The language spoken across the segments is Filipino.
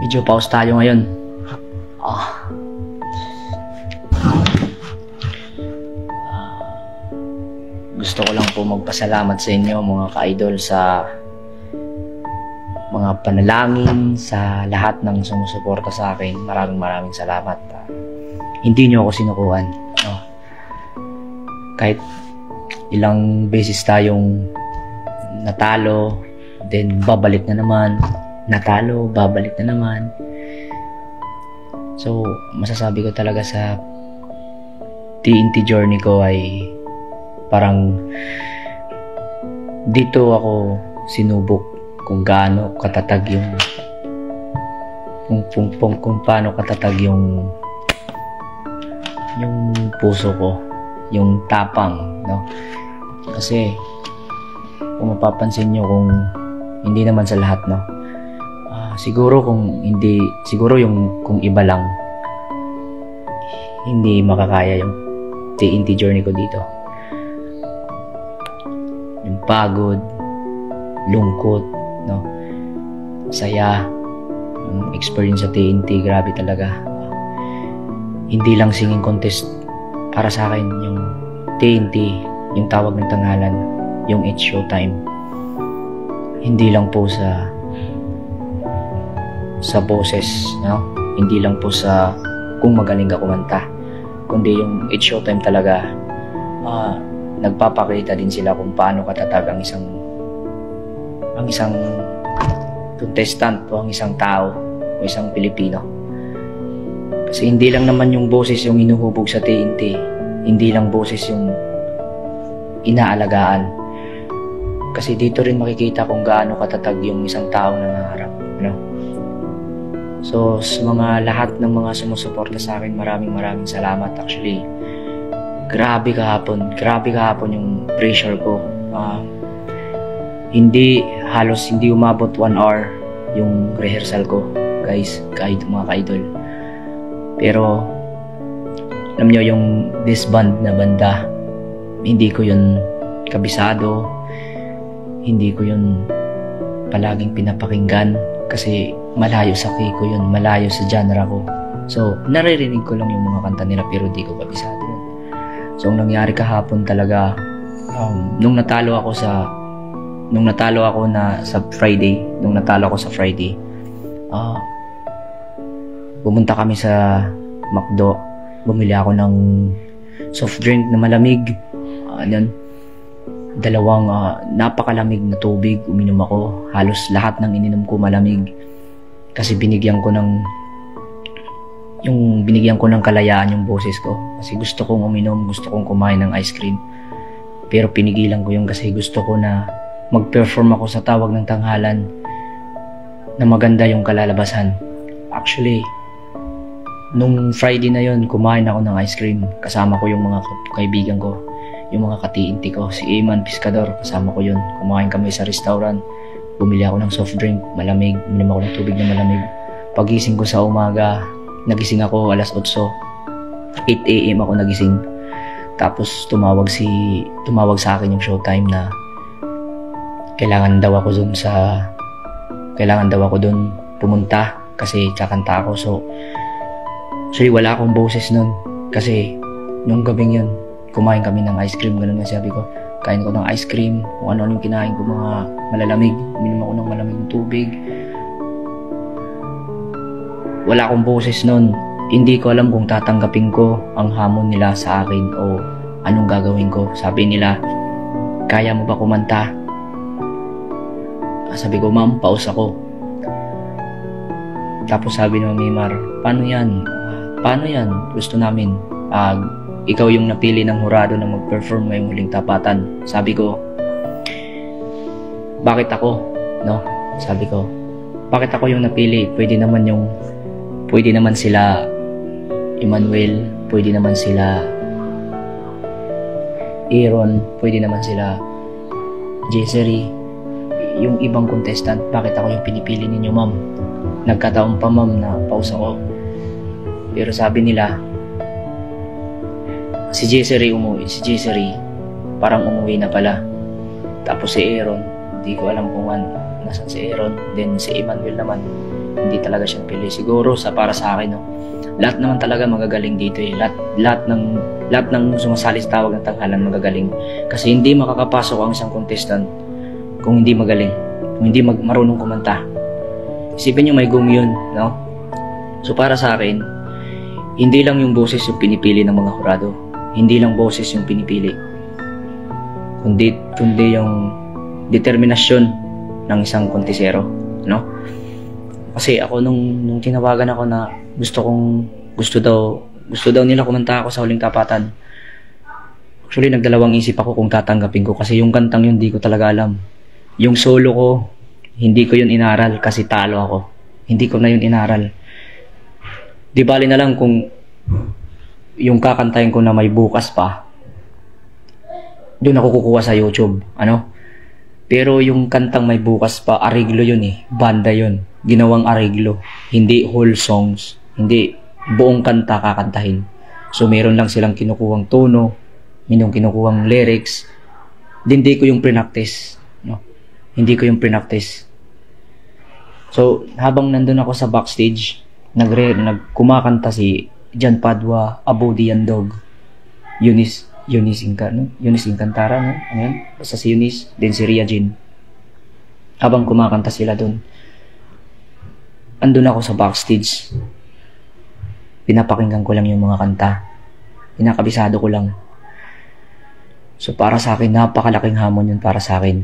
Medyo pause tayo ngayon. Gusto ko lang po magpasalamat sa inyo mga ka-idol sa mga panalangin, sa lahat ng sumusuporta sa akin. Maraming salamat. Hindi nyo ako sinukuhan. Kahit ilang beses tayong natalo, then babalik na naman, natalo, babalik na naman. So, masasabi ko talaga sa TNT journey ko ay parang dito ako sinubok kung gaano katatag yung kung paano katatag yung puso ko, yung tapang, no? Kasi kung mapapansin nyo, kung hindi naman sa lahat, no, siguro kung kung iba lang hindi makakaya yung TNT journey ko dito. Yung pagod, lungkot, no, saya, yung experience sa TNT, grabe talaga. Hindi lang singing contest para sa akin yung TNT, yung tawag ng tanghalan, yung It's Showtime. Hindi lang po sa boses, no? Hindi lang po sa kung magaling ka kumanta, kundi yung It's Showtime talaga. Nagpapakita din sila kung paano katatag ang isang contestant o ang isang tao o isang Pilipino. Kasi hindi lang naman yung boses yung inuhubog sa TNT, hindi lang boses yung inaalagaan. Kasi dito rin makikita kung gaano katatag yung isang taong nangangarap, no? So, sa mga lahat ng mga sumusuporta sa akin, maraming salamat. Actually, grabe kahapon yung pressure ko. Halos hindi umabot 1 hour yung rehearsal ko, guys, kahit mga ka-idol. Pero alam nyo, yung disband na banda, hindi ko yun kabisado, hindi ko yun palaging pinapakinggan kasi malayo sa key ko yun, malayo sa genre ko. So naririnig ko lang yung mga kanta nila pero di ko kabisado yun. So ang nangyari kahapon talaga, nung natalo ako sa Friday, pumunta kami sa McDo, bumili ako ng soft drink na malamig, dalawang napakalamig na tubig, uminom ako. Halos lahat ng ininom ko malamig kasi binigyan ko ng kalayaan yung boses ko. Kasi gusto kong uminom, gusto kong kumain ng ice cream. Pero pinigilan ko yung kasi gusto ko na mag-perform ako sa tawag ng tanghalan na maganda yung kalalabasan. Actually, nung Friday na yon, kumain ako ng ice cream. Kasama ko yung mga kaibigan ko, yung mga ka-TNT ko, si Eman Piscador, kasama ko yun. Kumain kami sa restaurant, bumili ako ng soft drink, malamig, uminom ako ng tubig na malamig. Pagising ko sa umaga, nagising ako alas 8 AM ako nagising. Tapos tumawag sa akin yung Showtime na kailangan daw ako dun pumunta kasi kakanta ako. So actually wala akong boses nun kasi nung gabing yun kumain kami ng ice cream. Ganun nga sabi ko, kain ko ng ice cream, kung ano yung kinain ko, mga malalamig, uminom ako ng malamig ng tubig. Wala akong boses nun. Hindi ko alam kung tatanggapin ko ang hamon nila sa akin o anong gagawin ko. Sabi nila, kaya mo ba kumanta? Sabi ko, ma'am, pause ako. Tapos sabi ni Mimar, paano yan? Gusto namin. Ikaw yung napili ng hurado na mag-perform ngayong huling tapatan. Sabi ko, bakit ako? No? Sabi ko, bakit ako yung napili? Pwede naman sila Emmanuel, pwede naman sila Aaron, pwede naman sila Jessery, yung ibang contestant. Bakit ako yung pinipili ninyo, ma'am? Nagkataon pa, ma'am, na pause ako. Pero sabi nila, si Jessery parang umuwi na pala. Tapos si Aaron, hindi ko alam kung nasan si Aaron. Then si Emmanuel naman, hindi talaga siya pili. Siguro para sa akin, no, lahat naman talaga magagaling dito eh. Lahat ng sumasali sa tawag ng tanghalan magagaling. Kasi hindi makakapasok ang isang contestant kung hindi magaling, kung hindi marunong kumanta. Isipin nyo may yun, no? So para sa akin, hindi lang yung boses yung pinipili ng mga hurado. Hindi lang boses yung pinipili. Kundi yung determinasyon ng isang kontesero, no? Kasi ako nung tinawagan ako na gusto daw nila kumanta ako sa Huling Tapatan. Actually, nagdalawang isip ako kung tatanggapin ko kasi yung kantang yun hindi ko talaga alam. Yung solo ko, hindi ko yun inaral kasi talo ako. Hindi ko na yun inaral. Di bali na lang kung yung kakantahin ko na may bukas pa, doon ako kukuha sa YouTube, ano? Pero yung kantang may bukas pa, ariglo yun eh. Banda yun. Ginawang ariglo. Hindi whole songs. Hindi buong kanta kakantahin. So meron lang silang kinukuhang tono, yung kinukuhang lyrics. Hindi ko yung pre-practice, no? Hindi ko yung pre-practice. So habang nandun ako sa backstage, kumakanta si Jan Padua, Abodi Andog, Eunice Incantara, no? Ayan, basta si Eunice, then si Ria Jean. Habang kumakanta sila dun, andun ako sa backstage. Pinapakinggan ko lang yung mga kanta. Pinakabisado ko lang. So para sa akin, napakalaking hamon yun para sa akin.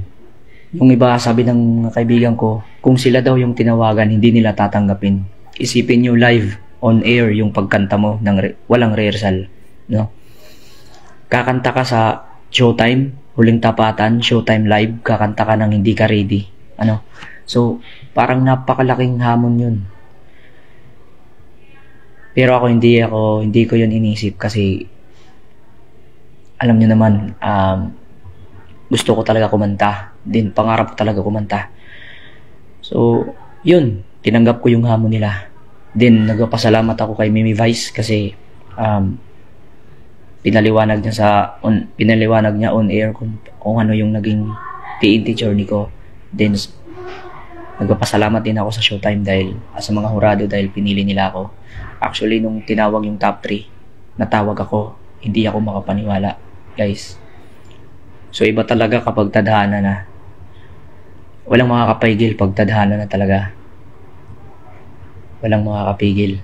Yung iba, sabi ng kaibigan ko, kung sila daw yung tinawagan, hindi nila tatanggapin. Isipin nyo live, on air, yung pagkanta mo, walang rehearsal, no? Kakanta ka sa Showtime, Huling Tapatan, Showtime Live, kakanta ka nang hindi ka ready, ano? So, parang napakalaking hamon yun. Pero ako hindi ko yun inisip kasi alam nyo naman, gusto ko talaga kumanta. Din pangarap ko talaga kumanta. So, yun, tinanggap ko yung hamon nila. Din nagpapasalamat ako kay Mimi Vice kasi pinaliwanag niya on air kung ano yung naging TNT journey ko. Then nagpapasalamat din ako sa Showtime dahil sa mga hurado dahil pinili nila ako. Actually, nung tinawag yung top 3, natawag ako. Hindi ako makapaniwala, guys. So, iba talaga kapag tadhana na. Walang makakapigil pag tadhana na talaga. Walang makakapigil.